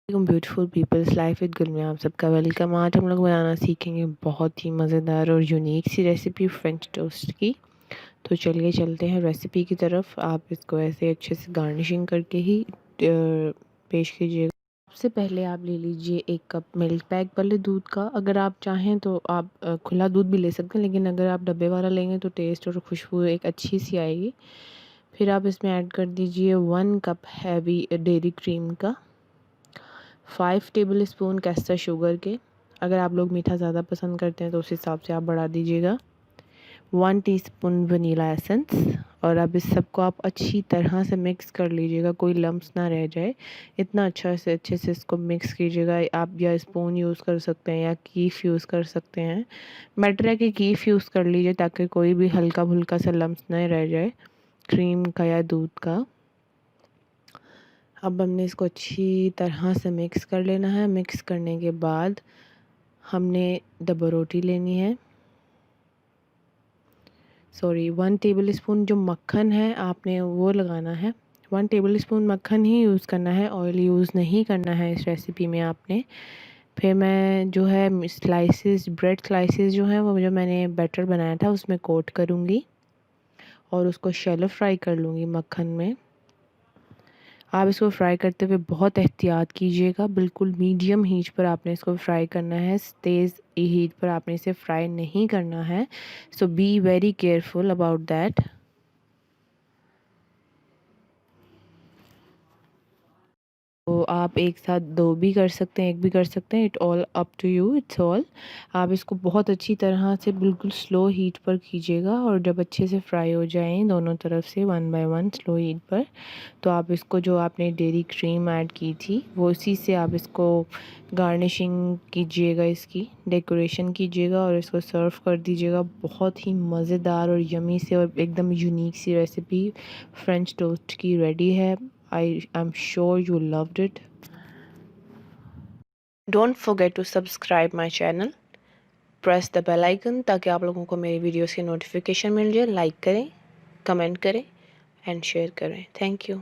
Beautiful peoples, life with गुल में आप सबका वेलकम। आज हम लोग बनाना सीखेंगे बहुत ही मज़ेदार और यूनिक सी रेसिपी फ्रेंच टोस्ट की। तो चलिए चलते हैं रेसिपी की तरफ। आप इसको ऐसे अच्छे से गार्निशिंग करके ही पेश कीजिएगा। सबसे पहले आप ले लीजिए 1 कप मिल्क पैक वाले दूध का। अगर आप चाहें तो आप खुला दूध भी ले सकते हैं, लेकिन अगर आप डब्बे वाला लेंगे तो टेस्ट और खुशबू एक अच्छी सी आएगी। फिर आप इसमें ऐड कर दीजिए 1 कप हैवी डेयरी क्रीम का, 5 टेबल स्पून कैस्टर शुगर के। अगर आप लोग मीठा ज़्यादा पसंद करते हैं तो उस हिसाब से आप बढ़ा दीजिएगा। 1 टीस्पून वनीला एसेंस। और अब इस सबको आप अच्छी तरह से मिक्स कर लीजिएगा, कोई लम्प्स ना रह जाए। इतना अच्छे से इसको मिक्स कीजिएगा। आप या स्पून यूज़ कर सकते हैं या कीफ यूज़ कर सकते हैं। बेटर है कि कीफ यूज़ कर लीजिए ताकि कोई भी हल्का फुल्का सा लम्प्स ना रह जाए क्रीम का या दूध का। अब हमने इसको अच्छी तरह से मिक्स कर लेना है। मिक्स करने के बाद हमने डब्बा रोटी लेनी है। 1 टेबल स्पून जो मक्खन है आपने वो लगाना है। 1 टेबल स्पून मक्खन ही यूज़ करना है, ऑयल यूज़ नहीं करना है इस रेसिपी में आपने। फिर मैं जो है ब्रेड स्लाइसेस जो हैं वो जो मैंने बैटर बनाया था उसमें कोट करूँगी और उसको शैलो फ्राई कर लूँगी मक्खन में। आप इसको फ्राई करते हुए बहुत एहतियात कीजिएगा, बिल्कुल मीडियम हीट पर आपने इसको फ्राई करना है। तेज़ हीट पर आपने इसे फ्राई नहीं करना है। So be very careful about that. तो आप एक साथ 2 भी कर सकते हैं, 1 भी कर सकते हैं। It all up to you, it's all. आप इसको बहुत अच्छी तरह से बिल्कुल स्लो हीट पर कीजिएगा और जब अच्छे से फ्राई हो जाएं दोनों तरफ से 1 बाय 1 स्लो हीट पर, तो आप इसको जो आपने डेयरी क्रीम ऐड की थी वो उसी से आप इसको गार्निशिंग कीजिएगा, इसकी डेकोरेशन कीजिएगा और इसको सर्व कर दीजिएगा। बहुत ही मज़ेदार और यमी से और एकदम यूनिक सी रेसिपी फ्रेंच टोस्ट की रेडी है। I'm sure you loved it. Don't forget to subscribe my channel. Press the bell icon ताकि आप लोगों को मेरी वीडियोस की नोटिफिकेशन मिल जाए। लाइक करें, कमेंट करें एंड शेयर करें। Thank you.